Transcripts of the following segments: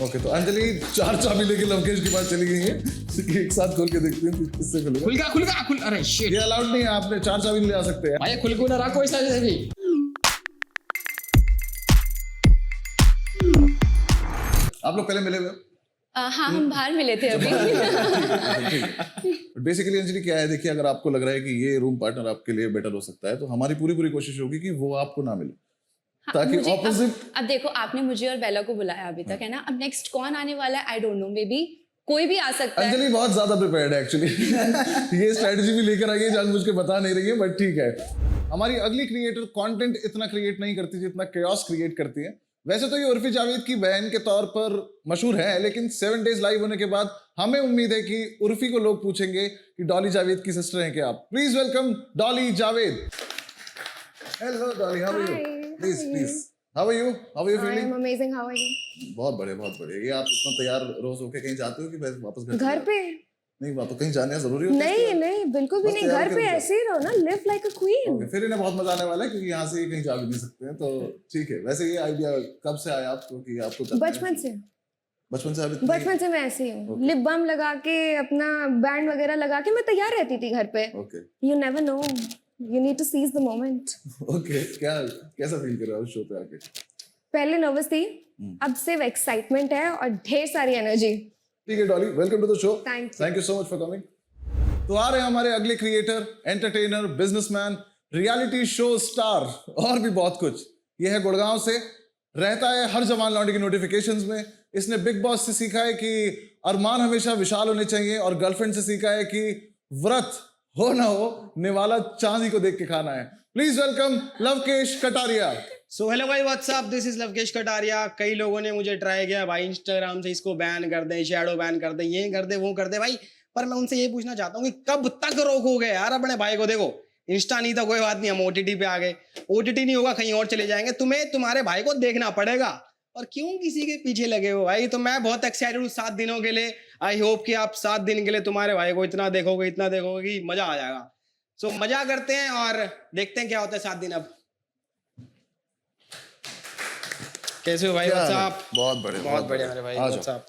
Okay, तो अंजलि 4 चाबी लेके लवकेश के पास चली गई है कि एक साथ खोल के देखते हैं किससे खुलेगा। खुल अरे शिट ये अलाउड नहीं है, आपने 4 चाबी ले आ सकते हैं। भाई खुल को ना रखो इस तरह से भी। आप लोग पहले मिले हुए हो? हाँ, हम बाहर मिले थे अभी। बेसिकली अंजलि क्या है, देखिए अगर आपको लग रहा है कि ये रूम पार्टनर आपके लिए बेटर हो सकता है तो हमारी पूरी कोशिश होगी कि वो आपको ना मिले, ताकि ऑपोजिट। अब देखो, आपने मुझे और बेला को बुलाया अभी तक, है ना? अब नेक्स्ट कौन आने वाला है I don't know, may be कोई भी आ सकता है। अंजलि बहुत ज्यादा प्रिपेयर्ड है एक्चुअली। ये स्ट्रेटजी भी लेकर आई है, जानबूझ के बता नहीं रही है, बट ठीक है। हमारी अगली क्रिएटर कंटेंट इतना क्रिएट नहीं करती जितना chaos क्रिएट करती है। वैसे तो ये उर्फी जावेद की बहन के तौर पर मशहूर है, लेकिन 7 डेज लाइव होने के बाद हमें उम्मीद है कि उर्फी को लोग पूछेंगे कि डॉली जावेद की सिस्टर हैं क्या आप। Please welcome Dolly Javed. Hello Dolly, how are you? Please how are you feeling? I am amazing, how are you? बहुत बढ़िया। ये आप इतना तैयार रोज होके कहीं जाते हो कि बस वापस घर पे? नहीं, वापस कहीं जाने जरूरी होता है? नहीं बिल्कुल भी बस नहीं, तैयार घर पे करके ऐसे ही रहो ना, live like a queen. Okay, फिर इन्हें बहुत मजा आने वाला है क्योंकि यहाँ से ये कहीं जा भी नहीं सकते हैं, तो ठीक है। वैसे ये आइडिया कब से आया आपको कि आपको करना है? बचपन से अभी बचपन से मैं ऐसी हूँ, लिप बाम लगा के, अपना बैंड वगैरह लगा के मैं तैयार रहती थी घर पे। Okay you never know, you need to seize the moment. Okay, क्या कैसा फील कर रहे हो शो पे आके? पहले नर्वस थी, अब सिर्फ एक्साइटमेंट है और ढेर सारी एनर्जी। ठीक है Dolly, welcome to the show. Thank you so much for coming. तो आ रहे हैं हमारे अगले creator, entertainer, businessman, reality show star और भी बहुत कुछ। ये है गुड़गांव से, रहता है हर जवान लौंडे की नोटिफिकेशंस में। इसने बिग बॉस से सीखा है कि अरमान हमेशा विशाल होने चाहिए, और गर्लफ्रेंड से सीखा है कि व्रत हो ना हो, निवाला चांदी को देख के खाना है। Please welcome Lavkesh Kataria. So hello भाई, what's up, this is Lavkesh Kataria. कई लोगों ने मुझे ट्राई किया भाई इंस्टाग्राम से, इसको बैन कर दे, शैडो बैन कर दे, ये कर दे, वो कर दे भाई। पर मैं उनसे ये पूछना चाहता हूँ कि कब तक रोकोगे यार अपने भाई को? देखो, इंस्टा नहीं था कोई बात नहीं, हम ओटीटी पे आ गए। ओटीटी नहीं होगा, कहीं और चले जाएंगे, तुम्हें तुम्हारे भाई को देखना पड़ेगा। और क्यों किसी के पीछे लगे हो भाई? तो मैं बहुत एक्साइटेड हूँ 7 दिनों के लिए। आई होप कि आप 7 दिन के लिए तुम्हारे भाई को इतना देखोगे कि मजा आ जाएगा। सो मजा करते हैं और देखते हैं क्या होता है 7 दिन। अब कैसे हो भाई? व्हाट्सअप? बहुत बढ़िया मेरे भाई। आ व्हाट्सअप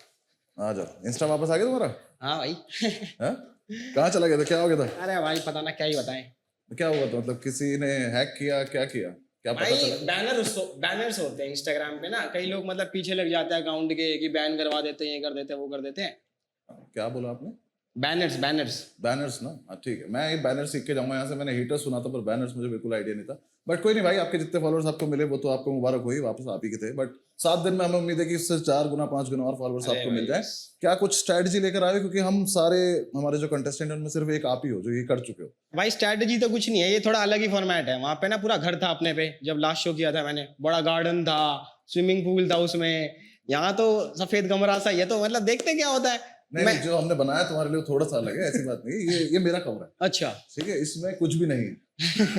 जाओ। इंस्टा वापस आ गया तुम्हारा? हाँ भाई। हाँ? कहाँ चला गया था, क्या हो गया था? अरे भाई पता ना क्या ही बताएं क्या हुआ था, मतलब किसी ने हैक किया, क्या पता भाई। चला? बैनर्स होते हैं इंस्टाग्राम पे ना, कई लोग मतलब पीछे लग जाते हैं अकाउंट के कि बैन करवा देते हैं, ये कर देते हैं, वो कर देते हैं। क्या बोला आपने? बैनर्स ना? हाँ ठीक है, मैं ये बैनर सीख के जाऊंगा यहाँ से। मैंने हीटर सुना था पर बैनर्स मुझे बिल्कुल आइडिया नहीं था। बट कोई नहीं भाई, आपके जितने फॉलोअर्स आपको मिले वो तो आपको मुबारक हुई, वापस आप ही के थे। बट 7 दिन में हमें उम्मीद है कि इससे 4 गुना 5 गुना और फॉलोअर्स आपको मिल जाए। क्या कुछ स्ट्रेटजी लेकर आए? क्योंकि हम सारे हमारे जो कंटेस्टेंट हैं उनमें सिर्फ एक आप ही हो जो ये कर चुके हो। भाई स्ट्रैटेजी तो कुछ नहीं है, ये थोड़ा अलग ही फॉर्मेट है। वहां पे ना पूरा घर था अपने पे, जब लास्ट शो किया था मैंने, बड़ा गार्डन था, स्विमिंग पूल था उसमें। यहाँ तो सफेद कमरा सा, ये तो मतलब देखते क्या होता है। नहीं, जो हमने बनाया तुम्हारे लिए थोड़ा सा अलग है, ऐसी बात नहीं। ये मेरा कमरा है। अच्छा ठीक है, इसमें कुछ भी नहीं है।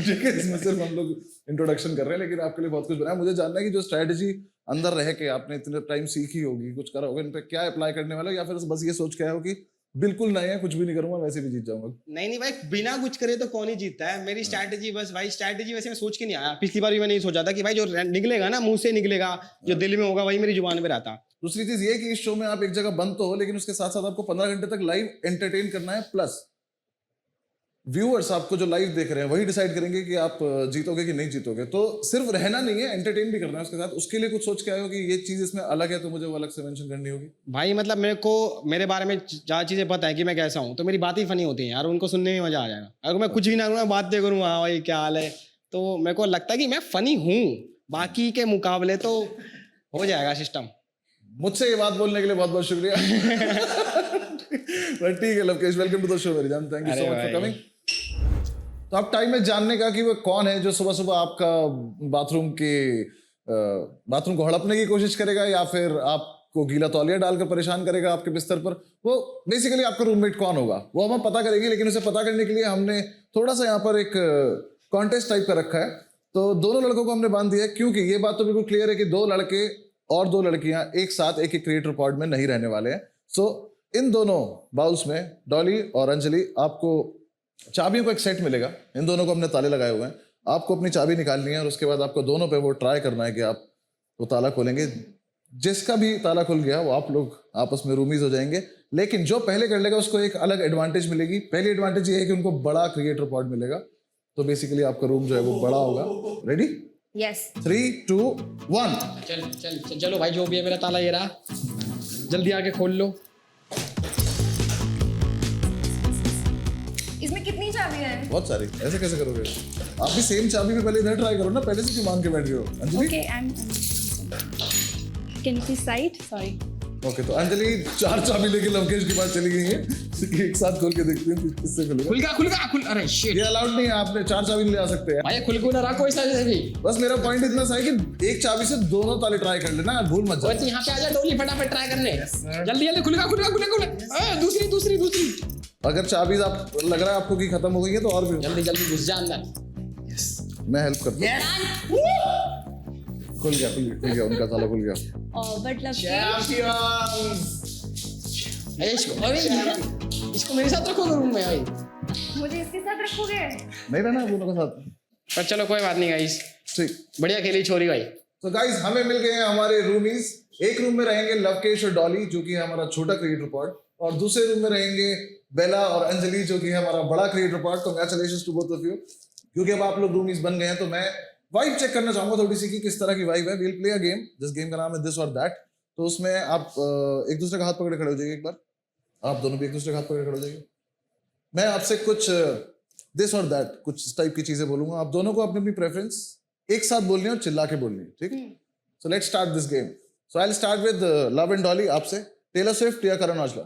ठीक है, इसमें सिर्फ हम लोग इंट्रोडक्शन कर रहे हैं, लेकिन आपके लिए बहुत कुछ बनाया। मुझे जानना है कि जो स्ट्रेटजी अंदर रह के आपने इतने टाइम सीखी होगी, कुछ करा होगा, इन पे क्या अप्लाई करने वाले हो, या फिर बस ये सोच के आए हो कि बिल्कुल नहीं है, कुछ भी नहीं करूंगा, वैसे भी जीत जाऊंगा? नहीं भाई, बिना कुछ करे तो कौन ही जीतता है। मेरी स्ट्रैटेजी बस भाई, स्ट्रैटेजी वैसे मैं सोच के नहीं आया। पिछली बार भी मैंने ये सोचा था कि भाई जो निकलेगा ना मुंह से निकलेगा, जो दिल में होगा वही मेरी जुबान पे रहता। दूसरी चीज ये कि इस शो में आप एक जगह बंद तो हो, लेकिन उसके साथ साथ आपको 15 घंटे तक लाइव एंटरटेन करना है। प्लस व्यूअर्स आपको जो लाइव देख रहे हैं वही डिसाइड करेंगे कि आप जीतोगे कि नहीं जीतोगे। तो सिर्फ रहना नहीं है, एंटरटेन भी करना है उसके साथ। उसके लिए कुछ सोच के आए हो कि ये चीज इसमें अलग है तो मुझे वो अलग से मेंशन करनी होगी? भाई मतलब मेरे बारे में ज्यादा चीजें पता है कि मैं कैसा हूँ, तो मेरी बात ही फनी होती है यार, उनको सुनने में मजा आ जाएगा। अगर मैं कुछ भी ना करूँगा, बातें करूँ, हाँ भाई क्या हाल है, तो मेरे को लगता है कि मैं फनी हूँ। बाकी के मुकाबले तो हो जाएगा सिस्टम। मुझसे ये बात बोलने के लिए बहुत बहुत शुक्रिया। ठीक है Lovekesh, welcome to the show मेरी जान। Thank you so much for coming. तो अब टाइम है जानने का कि वो कौन है जो सुबह सुबह आपका बाथरूम को हड़पने की कोशिश करेगा, या फिर आपको गीला तौलिया डालकर परेशान करेगा आपके बिस्तर पर। वो बेसिकली आपका रूममेट कौन होगा वो हम पता करेंगे, लेकिन उसे पता करने के लिए हमने थोड़ा सा यहाँ पर एक कॉन्टेस्ट टाइप का रखा है। तो दोनों लड़कों को हमने बांध दिया है, क्योंकि ये बात तो बिल्कुल क्लियर है कि 2 लड़के और 2 लड़कियां एक साथ एक क्रिएटर पॉड में नहीं रहने वाले हैं। सो इन दोनों बाउल्स में डॉली और अंजलि, आपको चाबियों का एक सेट मिलेगा। इन दोनों को हमने ताले लगाए हुए हैं। आपको अपनी चाबी निकालनी है और उसके बाद आपको दोनों पे वो ट्राई करना है कि आप वो ताला खोलेंगे। जिसका भी ताला खुल गया वो आप लोग आपस में रूमीज हो जाएंगे, लेकिन जो पहले कर लेगा उसको एक अलग एडवांटेज मिलेगी। पहली एडवांटेज ये है कि उनको बड़ा क्रिएटर पॉड मिलेगा, तो बेसिकली आपका रूम जो है वो बड़ा होगा। रेडी? यस 3 2 1। चलो भाई, जो भी है मेरा ताला ये रहा, जल्दी आके खोल लो। इसमें कितनी चाबी है? बहुत सारी, ऐसे कैसे करोगे? आप भी सेम चाबी पे पहले इधर ट्राई करो ना, पहले से क्यों मांग के बैठ गए हो? Anjali Okay, can you please side? Sorry. Okay, तो अंजलि 4 चाबी लेके लवकेश के पास चली गई है। एक साथ खोल के देखते हैं किससे खुलेगा। खुल, अरे शिट, ये अलाउड नहीं है, आपने 4 चाबी ले आ सकते हैं। भाई खुल को ना रहा कोई सा भी। बस मेरा पॉइंट इतना सा है कि एक चाबी से दोनों ताले ट्राई कर लेना, भूल मत ओए जाओ। तू यहाँ पे आजा, डोली फटाफट ट्राई करने। जल्दी खुलेगा। दूसरी। अगर चाबी आप लग रहा है आपको कि खत्म हो गई है तो और भी जल्दी घुस जा अंदर। मैं हेल्प करता हूँ। खुल गया, उनका ताला खुल गया। Oh, but love इसको मेरे साथ रखोगे रूम में भाई? मुझे इसके साथ रखोगे? नहीं रहना दोनों के साथ? पर चलो कोई बात नहीं गाइस, ठीक। बढ़िया खेली छोरी भाई। तो गाइस हमें मिल गए हैं हमारे रूमीज। एक रूम में रहेंगे लवकेश और डॉली जो कि है हमारा छोटा क्रिएटर पॉड, और दूसरे रूम में रहेंगे बेला और अंजलि जो कि है हमारा बड़ा creator pod. Congratulations to both of you, क्योंकि अब आप लोग रूमीज बन गए हैं। तो मैं वाइब चेक करना चाहूंगा थोड़ी सी कि किस तरह की वाइब है। वील प्ले अ गेम, जिस गेम का नाम है दिस और दैट। तो उसमें आप एक दूसरे का हाथ पकड़े खड़े हो जाइए। एक बार आप दोनों भी एक दूसरे का हाथ पकड़े खड़े हो जाइए। मैं आपसे कुछ दिस और दैट, कुछ इस टाइप की चीजें बोलूंगा। आप दोनों को अपनी अपनी प्रेफरेंस एक साथ बोलनी है और चिल्ला के बोलनी है, ठीक? So let's start this game. So I will start with Lav and Dolly. आपसे टेलर स्विफ्ट या करण औजला?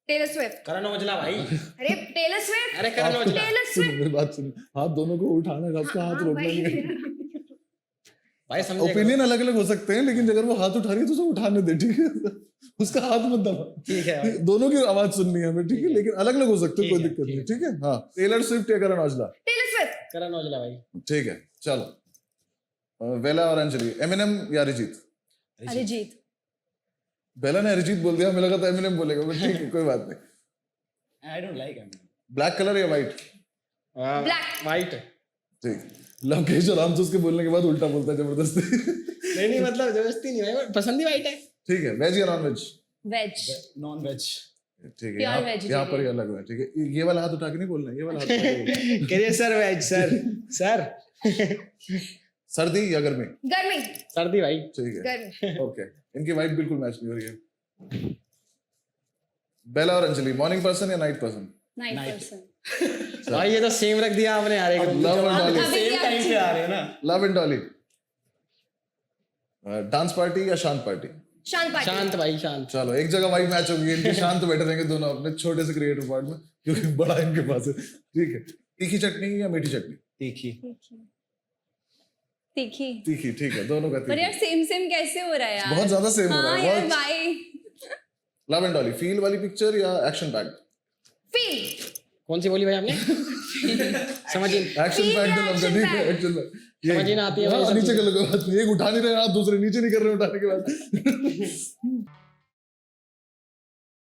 Taylor Swift. करण औजला भाई। अरे टेलर स्विफ्ट। अरे करण औजला। टेलर सुनो स्विफ्ट। मेरी बात सुनो, हाथ दोनों को उठाना है, आपका हाथ रोकना नहीं है। भाई समझे। ओपिनियन अलग अलग हो सकते हैं, लेकिन अगर वो हाथ उठा रही है तो उसे उठाने दे, ठीक है? उसका हाथ मत दबा। ठीक है। दोनों की आवाज सुननी है हमें, ठीक है? लेकिन अलग अलग हो सकते हैं, कोई दिक्कत नहीं, ठीक है? हाँ, टेलर स्विफ्ट या करण औजला? Taylor Swift. करण औजला भाई। ठीक है, चलो। बेला और अंजलि, एमिनेम या अरिजीत? Arijit. बेला ने अरिजीत बोल दिया, हमें लगा था एमिनेम बोलेगा, बट ठीक है, कोई बात नहीं। I don't like him. Black colour या व्हाइट? Black. वाइट। ठीक। लवकेश आराम से उसके बोलने के बाद उल्टा बोलता है जबरदस्ती। नहीं मतलब जबरदस्ती नहीं भाई, पसंद ही वाइट है। ठीक है, वेज या non veg? Veg. Non veg. ठीक है, Pure यहाँ vegetarian. पर ही अलग है, ठीक है? ये वाला हाथ उठा के नहीं बोलना, ये वाला हाथ उठा के बोलना। करिए सर वेज सर। सर्दी या गर्मी? गर्मी। सर्दी भाई। ठीक है, गर्मी। ओके। इनकी वाइब बिल्कुल मैच नहीं हो रही है। बेला और अंजलि, मॉर्निंग पर्सन या नाइट पर्सन? Night person. भाई ये तो सेम रख दिया आपने यार। लव एंड डॉली, अभी सेम टाइम पे आ रहे हो ना। Love and Dolly. Dance party या शांत पार्टी? शांत पार्टी। शांत भाई शांत। चलो, एक जगह वाइब मैच होगी, इनके शांत बैठे रहेंगे दोनों अपने छोटे से क्रिएटिव पार्ट में, क्योंकि बड़ा इनके पास है। ठीक है, तीखी चटनी या मीठी चटनी? तीखी। तीखी। तीखी, ठीक है, दोनों का पर यार तीखी। सेम कैसे हो रहा है यार? बहुत ज्यादा सेम हो रहा हाँ है, यार बहुत। भाई। लव एंड डॉली, फील वाली पिक्चर या एक्शन पैक्ड? फील। कौन सी बोली भाई आपने? समझ नहीं। एक्शन Feel पैक्ड या लव action ठीक है, packed? Action packed. समझ ही ना आती है हाँ, भाई सब नीचे चीजें। कर लो, कोई बात नहीं। एक उठा नहीं रहे हाथ, दूसरे नीचे नहीं कर रहे उठाने के बाद।